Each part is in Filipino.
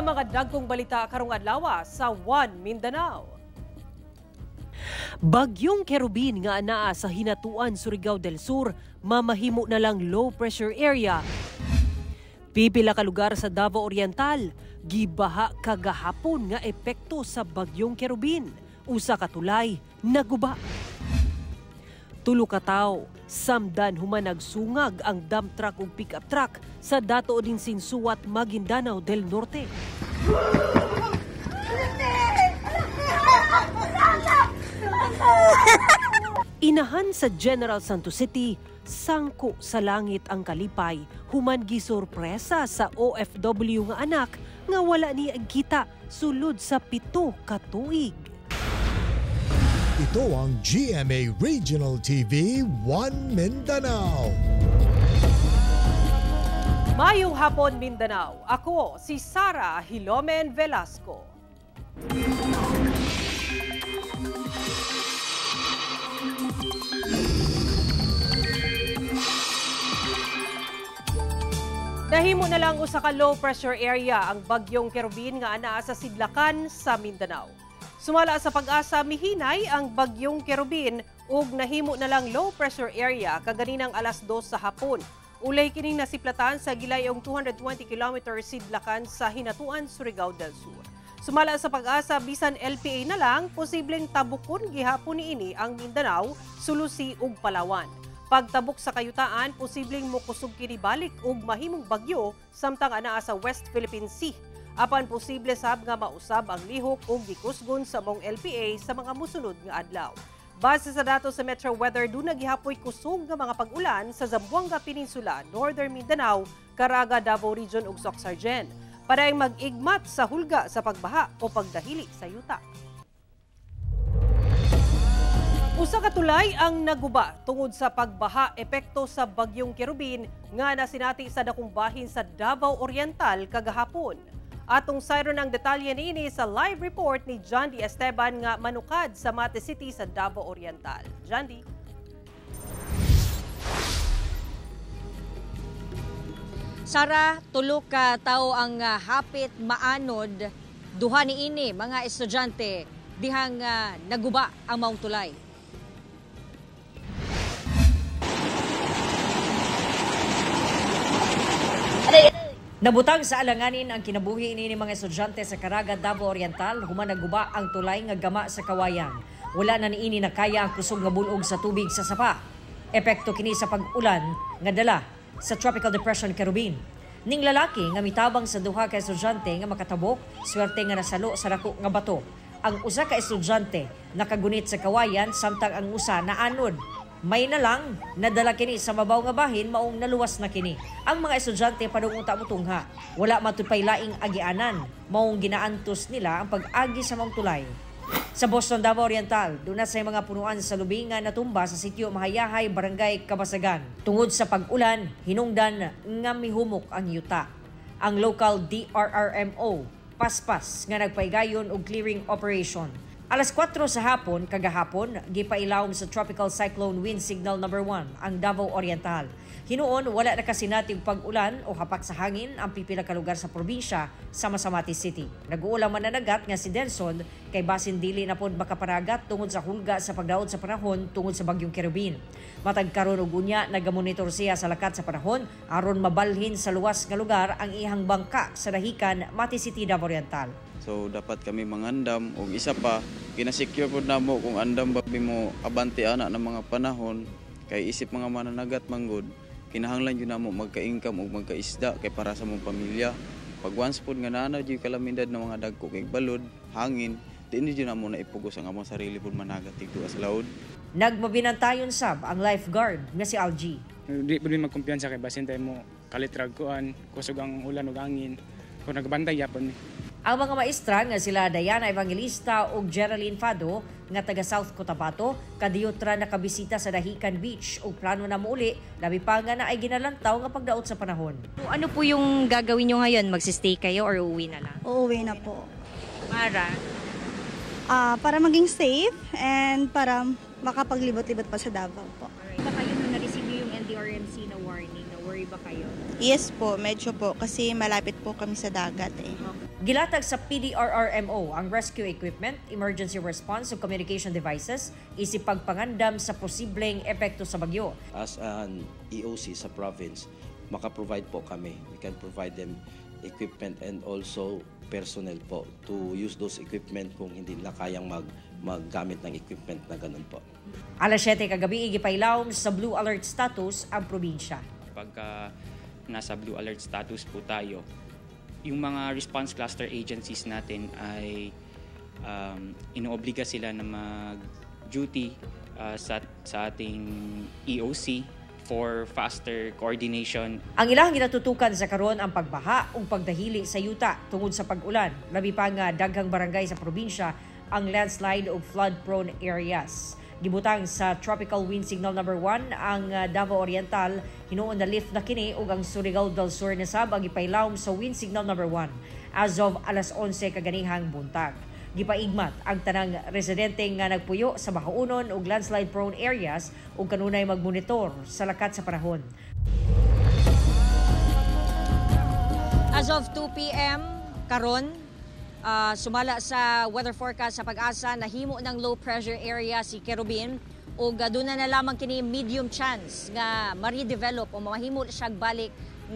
mga dagkong balita karong adlaw sa One Mindanao. Bagyong Kerubin nga anaa sa hinatuan Surigao del Sur, mamahimo na lang low pressure area. Pipila ka lugar sa Davao Oriental, gibaha kagahapon nga epekto sa Bagyong Kerubin. Usa ka tulay naguba. Tulo ka tawo, samdan human nagsungag ang dump truck ug pick-up truck sa Dato din Sinsuat, Maguindanao del Norte. Inahan sa General Santos City, sangko sa langit ang kalipay, human gisurpresa sa OFW nga anak nga wala ni agkita sulod sa 7 ka tuig. Ito ang GMA Regional TV One Mindanao. Mayong hapon Mindanao, ako si Sara Hilomen Velasco. Nahimo na lang usa ka low pressure area ang Bagyong Kerubin nga anaa sa Sidlakan sa Mindanao. Sumala sa pag-asa mihinay ang Bagyong Kerubin ug nahimo na lang low pressure area kaganinang alas 2 sa hapon. Ulay kining nasiplatan sa gilayong 220 km Sidlakan sa hinatuan Surigao del Sur. Sumala sa pag-asa bisan LPA na lang posibleng tabukon gihapon niini ang Mindanao, Sulusi ug Palawan. Pagtabok sa kayutaan, posibleng mokusog kini balik ug mahimong bagyo samtang anaa sa West Philippine Sea. Apan posible sab nga mausab ang lihok ug gikusgon sa mong LPA sa mga mosunod nga adlaw. Base sa datos sa Metro Weather, doon nagihapoy kusog nga mga pag-ulan sa Zamboanga Peninsula, Northern Mindanao, Caraga, Davao Region ug Soc-Sargen. Padayong mag-igmat sa hulga sa pagbaha o pagdahili sa yuta. Usa ka tulay ang naguba tungod sa pagbaha epekto sa Bagyong Kerubin nga nasinati sa dakong bahin sa Davao Oriental kagahapon. Atong sayro ng detalye niini sa live report ni John D. Esteban nga manukad sa Mate City sa Davao Oriental. John D. Sara, tulo ka tawo ang hapit maanod, duha niini mga estudyante dihang naguba ang maong tulay. Nabutang sa alanganin ang kinabuhi ni mga estudyante sa Caraga, Davao Oriental, human naguba ang tulay nga gama sa kawayan. Wala na niini nakaya ang kusog nga bulog sa tubig sa sapa. Epekto kini sa pag-ulan nga dala sa Tropical Depression Kerubin. Ning lalaki nga mitabang sa duha ka estudyante nga makatabok, swerte nga nasalo sa dako nga bato. Ang usa ka estudyante nakagunit sa kawayan samtang ang usa naanod. May na lang, nadala kini sa mabaw nga bahin maong naluwas na kini. Ang mga estudyante padung-unta mutungha. Wala matupay laing agianan. Maong ginaantos nila ang pag-agi sa maong tulay. Sa Boston, Davao Oriental, doon na sa mga punuan sa lubingan natumba sa sitio Mahayahay, Barangay Kabasagan. Tungod sa pag-ulan, hinungdan nga mihumok ang yuta. Ang local DRRMO, paspas nga nagpaigayon og clearing operation. Alas 4 sa hapon, kagahapon, gipailawom sa Tropical Cyclone Wind Signal No. 1 ang Davao Oriental. Hinuon, wala na kasinatig pag-ulan o hapak sa hangin ang pipila ka lugar sa probinsya sa Mati City. Nag-uulang mananagat nga si Denson kay basin dili na pod makaparagat tungod sa hulga sa pagdaod sa panahon tungod sa Bagyong Kerubin. Matag karon og unya nagamonitor siya sa lakat sa panahon aron mabalhin sa luwas nga lugar ang ihang bangka sa dahikan Mati City, Davao Oriental. So dapat kami mangandam o isa pa kinasecure po namo kung andam ba mo abante ana ng mga panahon kay isip mga mananagat manggod kinahanglan yun namo magka-income o magka-isda kay para sa mong pamilya. Pag once po nga naana yung kalamidad ng mga dagko kay balod, hangin, di yun namo na ipugos ang among sarili po managat dito sa laod. Nagmabinantayon sab ang lifeguard nga si Algie. Di po rin magkumpiyansa kay basin tayo mo kalitrag kuan, kusog ang ulan o hangin. Kung nagbantay yapon ni. Ang mga maestra nga sila Diana Evangelista ug Geraldine Fado nga taga South Cotabato kadiyutra nakabisita sa Dahican Beach ug plano na muuli labi pa nga na ay ginalantaw nga pagdaot sa panahon. Ano po yung gagawin nyo ngayon? Magsistay kayo or uuwi na lang? Uuwi na po. Para? Para maging safe and para makapaglibot-libot pa sa Davao po. Ba kayo nung na-receive yung LDRMC na warning? Na worry ba kayo? Yes po, medyo po kasi malapit po kami sa dagat eh. Okay. Gilatag sa PDRRMO ang rescue equipment, emergency response ug communication devices isip pagpangandam sa posibleng epekto sa bagyo. As an EOC sa province, maka-provide po kami. We can provide them equipment and also personnel po to use those equipment kung hindi nila kayang maggamit ng equipment na ganun po. Alas 7 kagabi igipailawom sa blue alert status ang probinsya. Pagka nasa blue alert status po tayo, yung mga response cluster agencies natin ay inoobliga sila na mag-duty sa ating EOC for faster coordination. Ang ilang ginatutukan sa karon ang pagbaha ug pagdahili sa yuta tungod sa pag-ulan. Labi pa nga daghang barangay sa probinsya ang landslide ug flood-prone areas. Gibutang sa Tropical Wind Signal number 1 ang Davao Oriental, hinuon na lift na kini ug ang Surigao del Sur na sab ang gipailawom sa Wind Signal number 1 as of alas 11 kaganihang buntag. Gipaigmat ang tanang residente nga nagpuyo sa bahaunon ug landslide prone areas ug kanunay magmonitor sa lakat sa panahon. As of 2 p.m. karon, sumala sa weather forecast sa Pag-asa, nahimo ng low pressure area si Kerubin ug aduna na lamang kini medium chance nga ma-redevelop o mahimo siya balik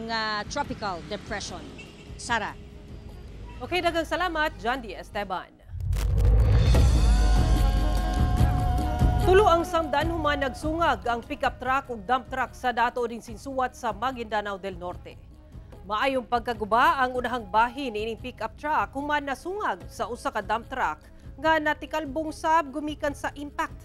nga tropical depression. Sara. Okay, daghang salamat, John D. Esteban. Tulo ang samdan human nagsungag ang pickup truck ug dump truck sa dato din sinsuwat sa Maguindanao del Norte. Maayong pagkaguba ang unahang bahin ining pick-up truck human nasungag sa usa ka dump truck nga natikalbong sab gumikan sa impact.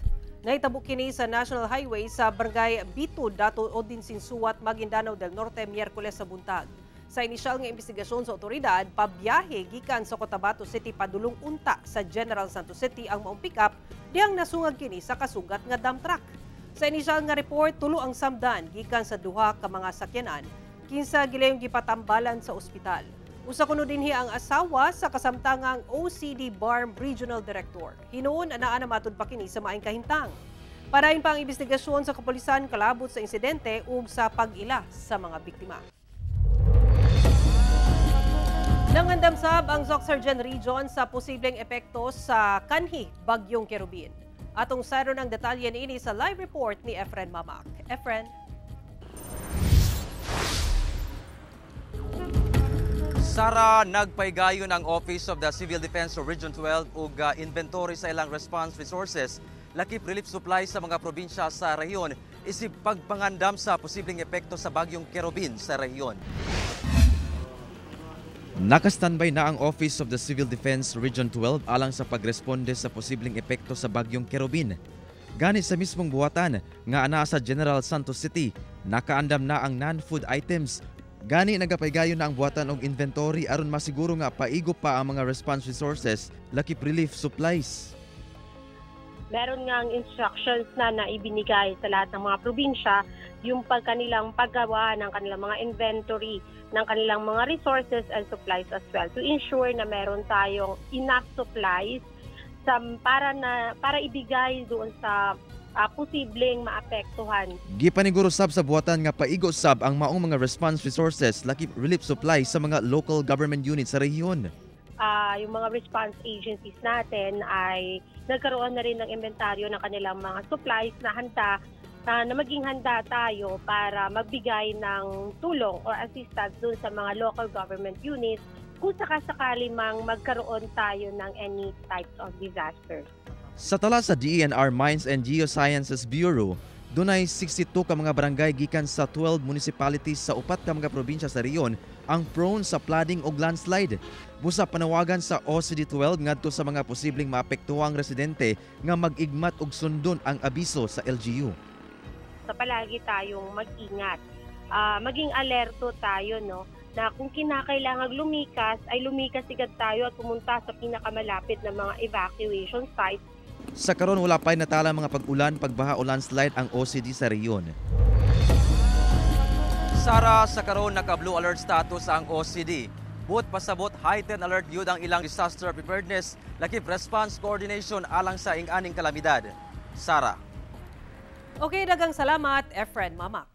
Nahitabo kini sa National Highway sa Barangay Bitud, Dato Odin Sinsuat, Maguindanao del Norte, Miyerkules sa buntag. Sa inisyal nga investigasyon sa otoridad, pabiyahe gikan sa Cotabato City padulong unta sa General Santos City ang maong pick-up dihang nasungag kini sa kasugat nga dump truck. Sa inisyal nga report, tulo ang samdan gikan sa duha ka mga sakyanan. Kinsa gilayong gipatambalan sa ospital. Usa kuno dinhi ang asawa sa kasamtangang OCD BARM Regional Director. Hinuon anaa na matud pa kini sa maayong kahintang. Parayon pa ang investigasyon sa kapulisan kalabot sa insidente ug sa pag-ila sa mga biktima. Nangandam sab ang Zoxargen Region sa posibleng epekto sa kanhi bagyong Kerubin. Atong sayro ng detalye niini sa live report ni Efren Mamak. Efren. Sara, nagpaygayon ang Office of the Civil Defense of Region 12 ug inventory sa ilang response resources, lakip relief supply sa mga probinsya sa rehiyon isip pagpangandam sa posibleng epekto sa bagyong Kerubin sa rehiyon. Naka-standby na ang Office of the Civil Defense Region 12 alang sa pagresponde sa posibleng epekto sa bagyong Kerubin. Gani sa mismong buwatan nga anaa sa General Santos City, nakaandam na ang non-food items. Gani nagapaygayon na ang buhatan og inventory aron masiguro nga paigop pa ang mga response resources, lakip relief supplies. Meron nga ang instructions na ibinigay sa lahat ng mga probinsya yung kanilang paggawa ng kanilang mga inventory, ng kanilang mga resources and supplies as well to ensure na meron tayong enough supplies para ibigay doon sa posibleng maapektuhan. Gipaniguro sab sa buhatan nga paigo sab ang maong mga response resources, lakip relief supply sa mga local government units sa rehiyon. Yung mga response agencies natin ay nagkaroon na rin ng inventaryo ng kanilang mga supplies na handa na maging handa tayo para magbigay ng tulong or assistance dun sa mga local government units kung sakasakali mang magkaroon tayo ng any types of disaster. Sa tala sa DENR Mines and Geosciences Bureau, dunay 62 ka mga barangay gikan sa 12 municipalities sa 4 ka mga probinsya sa rehiyon ang prone sa flooding o landslide. Busa panawagan sa OCD-12 ngadto sa mga posibleng maapektuhang residente nga mag-igmat og sundon ang abiso sa LGU. Sa palagi tayong mag-ingat, maging alerto tayo na kung kinakailangan lumikas ay lumikas agad tayo at pumunta sa pinakamalapit na mga evacuation sites. Sa karon wala pa'y natala mga pag-ulan, pagbaha o landslide ang OCD sa rehiyon. Sara, sa karon naka-blue alert status ang OCD. But pasabot heightened alert yun ang ilang disaster preparedness, lakip response coordination alang sa ing-aning kalamidad. Sara. Okay, daghang salamat, Efren Mamak.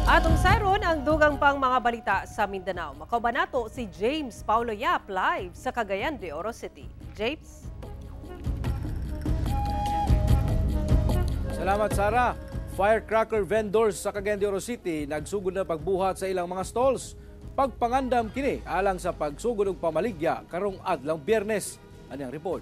Atong sayron ang dugang pang mga balita sa Mindanao. Makabanato si James Paulo Yap live sa Cagayan de Oro City. James? Salamat, Sarah. Firecracker vendors sa Cagayan de Oro City nagsugod na pagbuhat sa ilang mga stalls. Pagpangandam kini alang sa pagsugod og pamaligya karong adlang Biyernes. Ani ang report.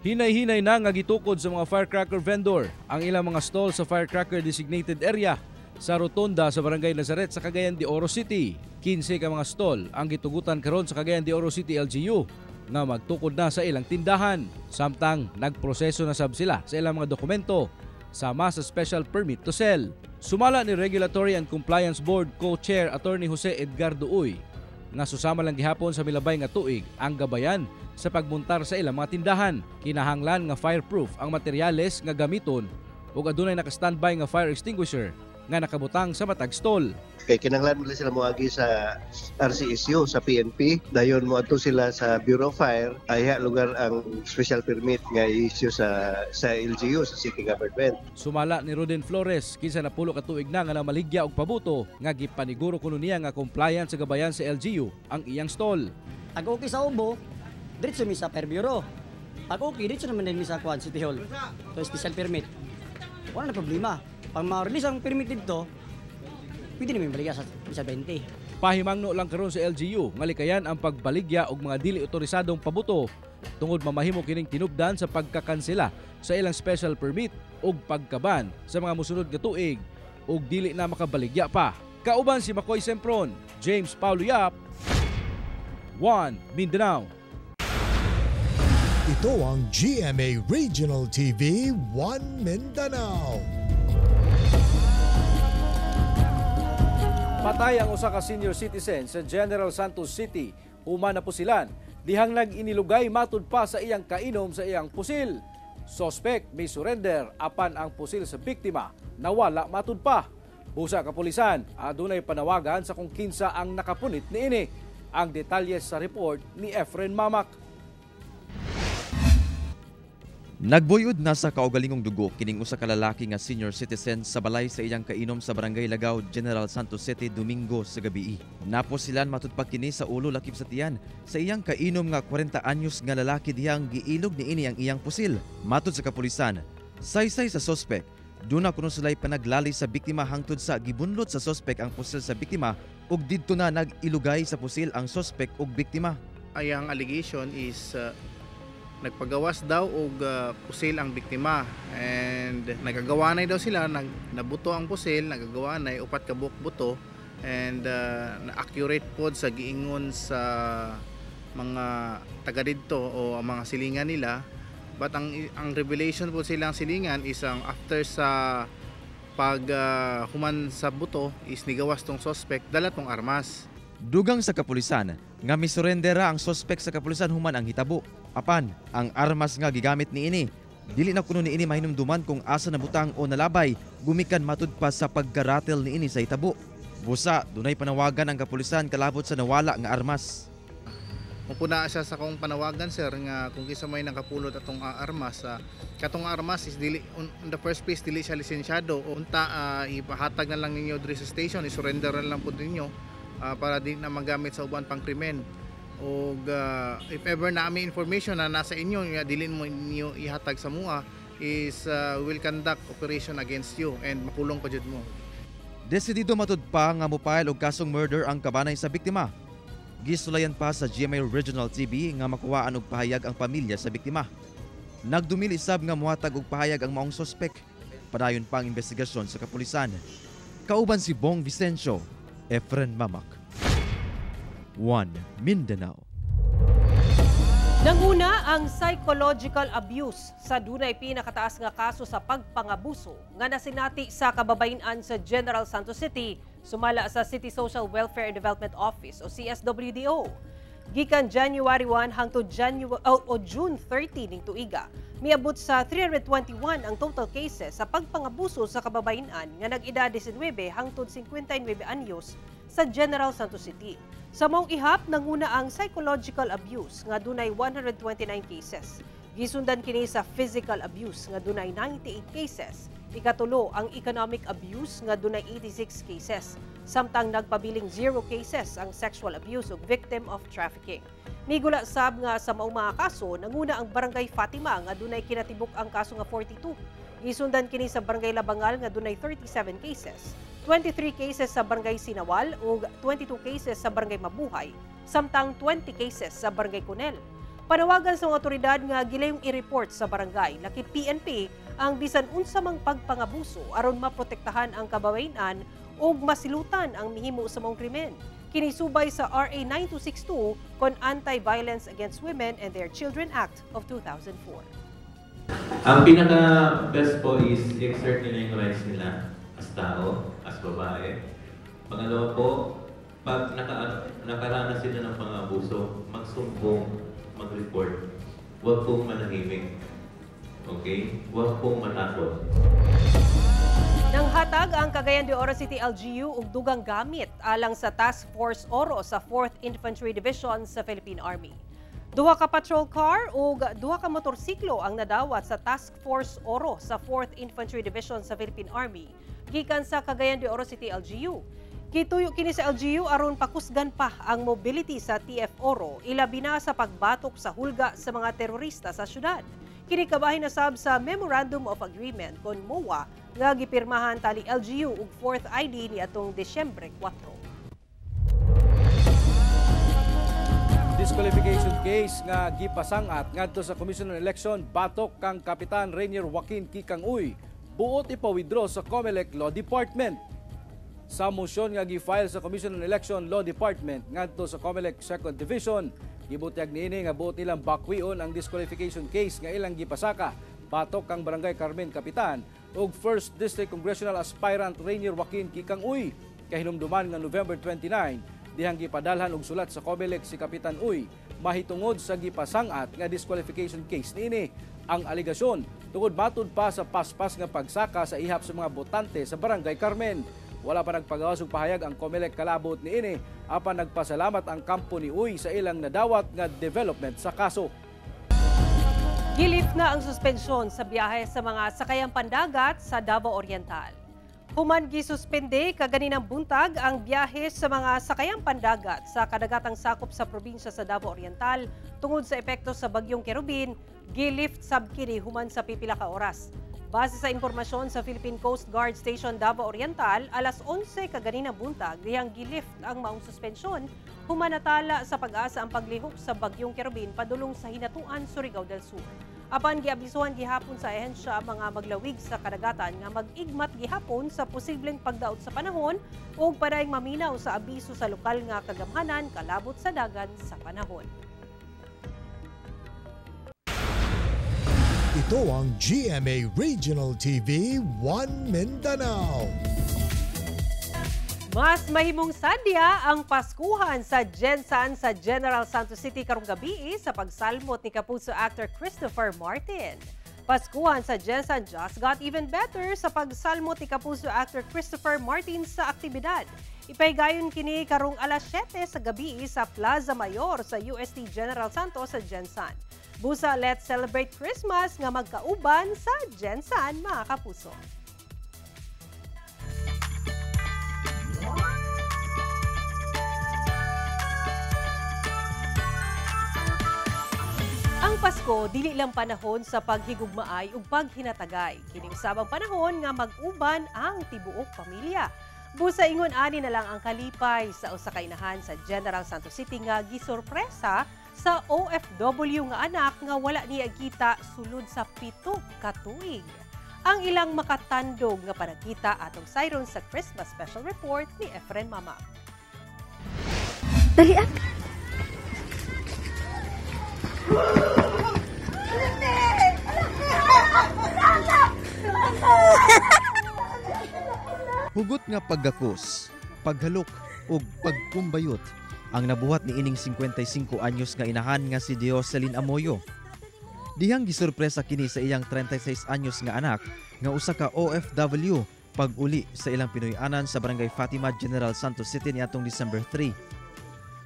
Hinay-hinay na nga gitukod sa mga firecracker vendor ang ilang mga stall sa firecracker designated area sa rotonda sa Barangay Nazaret sa Cagayan de Oro City. 15 ka mga stall ang gitugutan karon sa Cagayan de Oro City LGU nga magtukod na sa ilang tindahan. Samtang nagproseso na sab sila sa ilang mga dokumento sama sa special permit to sell. Sumala ni Regulatory and Compliance Board Co-Chair Attorney Jose Edgardo Uy nga susama lang gihapon sa milabay nga tuig ang gabayan sa pagmuntar sa ilang mga tindahan. Kinahanglan nga fireproof ang materyales nga gamiton ug adunay naka-standby nga fire extinguisher nga nakabutang sa matag stall. Kay kinahanglan mo sila moagi sa RCSU sa PNP, dayon mo ato sila sa Bureau of Fire, ayha lugar ang special permit nga i-issue sa LGU sa city government. Sumala ni Roden Flores kinsa napulo ka tuig na nga namaligya og pabuto nga gipaniguro kuno niya nga compliant sa gabayan sa LGU ang iyang stall. Ag okay sa Ubo, diretso mi sa Fire Bureau. Ag okay diretso naman din mi sa Quad City Hall. So special permit. Wala na problema. Pag ma-release ang permit dito, pwede namin baligya sa 20. Pahimangno lang karon sa LGU nga likayan ang pagbaligya og mga dili otorisadong pabuto tungod mamahimo kining tinubdan sa pagkakansela sa ilang special permit ug pagkaban sa mga mosunod nga tuig ug dili na makabaligya pa. Kauban si Makoy Sempron, James Paulo Yap, 1 Mindanao. Ito ang GMA Regional TV 1 Mindanao. Patay ang usa ka senior citizen sa General Santos City. Human na pusilan. Dihang nag-inilugay matud pa sa iyang kainom sa iyang pusil. Suspect may surrender apan ang pusil sa biktima nawala matud pa. Busa kapulisan, adunay panawagan sa kung kinsa ang nakapunit niini. Ang detalye sa report ni Efren Mamak. Nagbuyod na sa kaugalingong dugo kining usa ka lalaki nga senior citizen sa balay sa iyang kainom sa Barangay Lagaw, General Santos City, Domingo sa gabii. Naposilan matud pa kini sa ulo lakip sa tiyan sa iyang kainom nga 40 anyos nga lalaki dihang giilog niini ang iyang pusil. Matud sa kapulisan, saysay sa suspect, duna kuno sila'y panaglali sa biktima hangtod sa gibunlot sa suspect ang pusil sa biktima ug didto na nag-ilugay sa pusil ang suspect ug biktima. Ayang allegation is nagpagawas daw og pusil ang biktima and nagagawanay daw sila, nabuto ang pusil, nagagawanay upat ka buto and na-accurate pod sa giingon sa mga taga didto o ang mga silingan nila, but ang revelation po silang silingan is after sa pag human sa buto is nigawas tong suspect dala tong armas. Dugang sa kapulisan nga misurrendera ang suspect sa kapulisan human ang hitabo. Apan, ang armas nga gigamit niini, dili na kuno niini mahinumduman kung asa nabutang o nalabay, gumikan matud pa sa pagkaratel niini sa hitabo. Busa, dunay panawagan ang kapulisan kalabot sa nawala nga armas. Mupuna siya sa kong panawagan sir nga kung kisa may nakapulot atong armas, katong armas is dili on the first place dili siya lisensyado. Unta ipahatag na lang ninyo diri sa station, isurrender na lang pud ninyo para di na magamit sa uban pang krimen. O if ever na may information na nasa inyo, dilin mo inyo ihatag sa mua, is will conduct operation against you and makulong pa jud mo. Desidido matud pa nga mopile og kasong murder ang kabanay sa biktima. Gisulayan pa sa GMA Regional TV nga makuhaan og pahayag ang pamilya sa biktima. Nagdumil isab nga muhatag og pahayag ang maong suspek. Padayon pa ang investigasyon sa kapulisan. Kauban si Bong Vicencio, Efren Mamak, 1 Mindanao. Nanguna ang psychological abuse sa dunay pinakataas nga kaso sa pagpangabuso nga nasinati sa kababayen-an sa General Santos City sumala sa City Social Welfare and Development Office o CSWDO. Gikan January 1 hangtod June 30 ning tuiga, miabot sa 321 ang total cases sa pagpangabuso sa kababayen-an nga nag-edad 19 hangtod 59 anyos sa General Santos City. Sa maong ihap, nanguna ang psychological abuse nga dunay 129 cases. Gisundan kini sa physical abuse nga dunay 98 cases. Ikatulo, ang economic abuse nga dunay 86 cases. Samtang nagpabiling 0 cases ang sexual abuse ug victim of trafficking. Migula sab nga sa maong mga kaso, nanguna ang Barangay Fatima nga dunay kinatibuk ang kaso nga 42. Gisundan kini sa Barangay Labangal nga dunay 37 cases. 23 cases sa Barangay Sinawal ug 22 cases sa Barangay Mabuhay, samtang 20 cases sa Barangay Cunel. Panawagan sa mga otoridad nga gilayong i-report sa barangay laki PNP ang bisan unsa mang pagpangabuso aron maprotektahan ang kababayen-an ug masilutan ang mihimo sa maong krimen. Kini subay sa RA 9262 kon Anti-Violence Against Women and Their Children Act of 2004. Ang pinaka-best po is i-exert nila yung rights nila as tao, as babae. Pangalawa po, pag nakaranas sila ng pangabuso, magsumbong, mag-report. Huwag pong manahimik. Okay? Huwag pong matakot. Nang hatag ang Cagayan de Oro City LGU ug dugang gamit alang sa Task Force Oro sa 4th Infantry Division sa Philippine Army. 2 ka patrol car ug 2 ka motorsiklo ang nadawat sa Task Force Oro sa 4th Infantry Division sa Philippine Army gikan sa Cagayan de Oro City LGU. Gituyo kini sa LGU aron pakusgan pa ang mobility sa TF Oro ilabi na sa pagbatok sa hulga sa mga terorista sa syudad. Kini kabahin na sab sa Memorandum of Agreement kon MOA nga gipirmahan tali LGU ug 4th ID ni atong Disyembre 4. Disqualification case nga gipasangat ngadto sa Commission on Election batok kang Kapitan Rainier Joaquin Kikang Uy buot ipa-withdraw sa COMELEC Law Department. Sa motion nga gi-file sa Commission on Election Law Department ngadto sa COMELEC 2nd Division, gibutyag niini nga buot nilang bakwion ang disqualification case nga ilang gipasaka batok kang Barangay Carmen Kapitan ug 1st District Congressional Aspirant Rainier Joaquin Kikang Uy kahinumduman nga November 29 dihang gipadalhan og sulat sa COMELEC si Kapitan Uy mahitungod sa gipasangat nga disqualification case niini. Ang aligasyon tungod matud pa sa paspas nga pagsaka sa ihap sa mga botante sa Barangay Carmen. Wala pa nagpagawas og pahayag ang COMELEC kalabot niini apan nagpasalamat ang kampo ni Uy sa ilang nadawat nga development sa kaso. Gilift na ang suspensyon sa biyahe sa mga sakayang pandagat sa Davao Oriental. Human gisuspende kaganinang buntag ang biyahe sa mga sakayang pandagat sa kadagatang sakop sa probinsya sa Davao Oriental tungod sa epekto sa bagyong Kerubin, gilift sab kini human sa pipila ka oras. Base sa impormasyon sa Philippine Coast Guard Station Davao Oriental, alas 11 kaganinang buntag dihang gilift ang maong suspensyon human natala sa pag-asa ang paglihok sa bagyong Kerubin padulong sa Hinatuan, Surigao del Sur. Apan giabisuhan gihapon sa ehensya ang mga maglawig sa kadagatan nga mag-igmat gihapon sa posibleng pagdaot sa panahon ug padaing maminaw sa abiso sa lokal nga kagamhanan kalabot sa dagan sa panahon. Ito ang GMA Regional TV 1 Mindanao. Mas mahimong sadya ang Paskuhan sa Gensan sa General Santos City karong gabi sa pagsalmot ni Kapuso actor Christopher Martin. Paskuhan sa Gensan just got even better sa pagsalmot ni Kapuso actor Christopher Martin sa aktibidad. Ipaygayon kini karong alas 7 sa gabi sa Plaza Mayor sa UST General Santos sa Gensan. Busa, let's celebrate Christmas nga magkauban sa Gensan, mga kapuso. Ang Pasko dili lang panahon sa paghigugmaay ug paghinatagay. Kini usabang panahon nga mag-uban ang tibuok pamilya. Busa ingon ani na lang ang kalipay sa usa ka inahan sa General Santos City nga gisurpresa sa OFW nga anak nga wala niya kita sulod sa 7 ka tuig. Ang ilang makatandog nga panakita atong sayron sa Christmas Special Report ni Efren Mama. Dalian! Hugot nga paggakos, paghalok ug pagkumbayot ang nabuhat ni ining 55 anyos nga inahan nga si Dioselin Amoyo. Dihang gisurpresa kini sa iyang 36 anyos nga anak nga usa ka OFW pag-uli sa ilang Pinoy-anan sa Barangay Fatima, General Santos City niadtong December 3.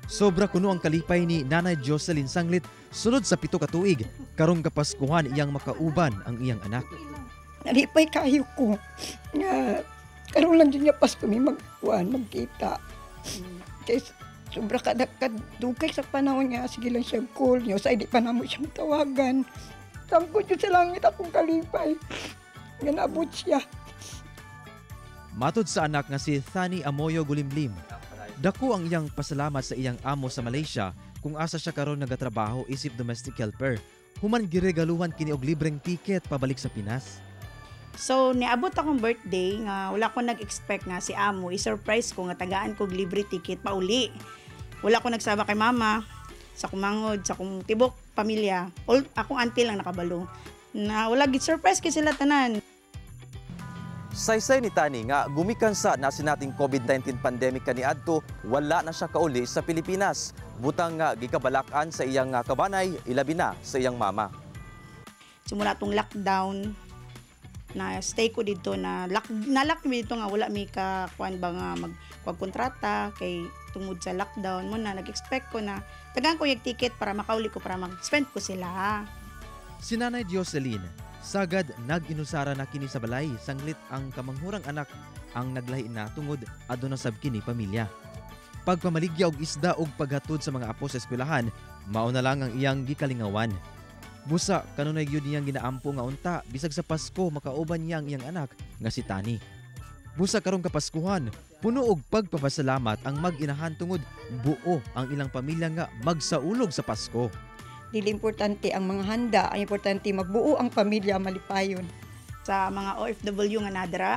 Sobra kuno ang kalipay ni Nanay Jocelyn Sanglit sulod sa 7 ka tuig karong kapaskuhan iyang makauban ang iyang anak. Nalipay kayo ko. Nga, karoon lang din niya pas kami magkita. Kaya sobra kadukay sa panahon niya, sige lang siyang call niyo, sa hindi pa naman siyang tawagan. Sangkot yun sa langit akong kalipay. Nga naabot siya. Matod sa anak nga si Thani Amoyo Gulimlim, dako ang iyang pasalamat sa iyang amo sa Malaysia kung asa siya karon nagatrabaho isip domestic helper. Human giregaluhan kini og libreng ticket pabalik sa Pinas. So, niabot akong birthday nga wala ko nag-expect nga si amo, i-surprise ko nga tagaan ko libre ticket pauli. Wala ko nagsaba kay mama, sa kumangod, sa kung tibok pamilya. Akong auntie lang nakabalo. Na wala gid-surprise kay sila tanan. Saysay ni Tani nga gumikan sa nasinating COVID-19 pandemic kaniadto, wala na siya kauli sa Pilipinas. Butang nga gikabalakan sa iyang kabanay, ilabi na sa iyang mama. Simula tong lockdown, na stay ko dito na lock dito nga wala mi ka kuan ba nga magkontrata kay tungod sa lockdown mo na nag-expect ko na tagaan ko yung ticket para makauli ko para mag-spend ko sila. Si Nanay Jocelyn, sagad nag-inusara na kini sa balay sanglit ang kamanghurang anak ang naglahi na tungod aduna sab kini pamilya. Pagpamaligya og isda og paghatod sa mga apo sa eskwelahan, mao na lang ang iyang gikalingawan. Busa kanunay gyud niyang ginaampo nga unta bisag sa Pasko makauban niya ang iyang anak nga si Tani. Busa karong Kapaskuhan, puno og pagpapasalamat ang mag-inahan tungod buo ang ilang pamilya nga magsaulog sa Pasko. Dili importante ang mga handa, ang importante magbuo ang pamilya malipayon. Sa mga OFW nga nadra,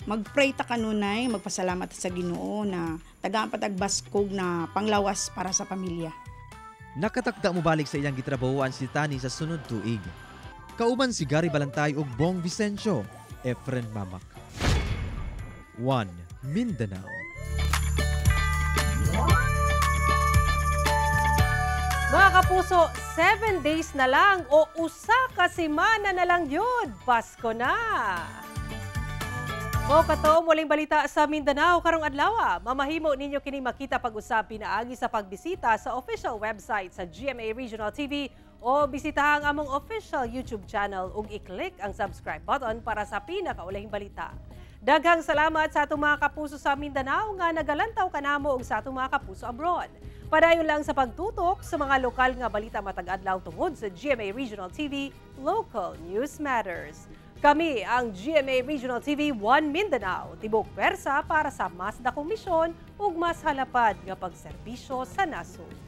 mag-pray ta kanunay, magpasalamat sa Ginoo na tagaan patagbaskog na panglawas para sa pamilya. Nakatakda mo balik sa iyang gitrabahoan si Tani sa sunod tuig. Kauban si Gary Balantay ug Bong Vicencio, Efren Mamak. 1 Mindanao. Mga kapuso, 7 days na lang o usa ka semana na lang yun. Pasko na! O kato, muling balita sa Mindanao karong adlaw. Mamahimo ninyo kini makita pag-usap pinaagi sa pagbisita sa official website sa GMA Regional TV o bisitahan ang among official YouTube channel ug i-click ang subscribe button para sa pinakaulahing balita. Daghang salamat sa atong mga kapuso sa Mindanao nga nagalantaw kanamo ug sa atong mga kapuso abroad. Padayon lang sa pagtutok sa mga lokal nga balita matag adlaw tungod sa GMA Regional TV, Local News Matters. Kami ang GMA Regional TV 1 Mindanao, tibok persa para sa mas dakong misyon ug mas halapad nga pagserbisyo sa nasod.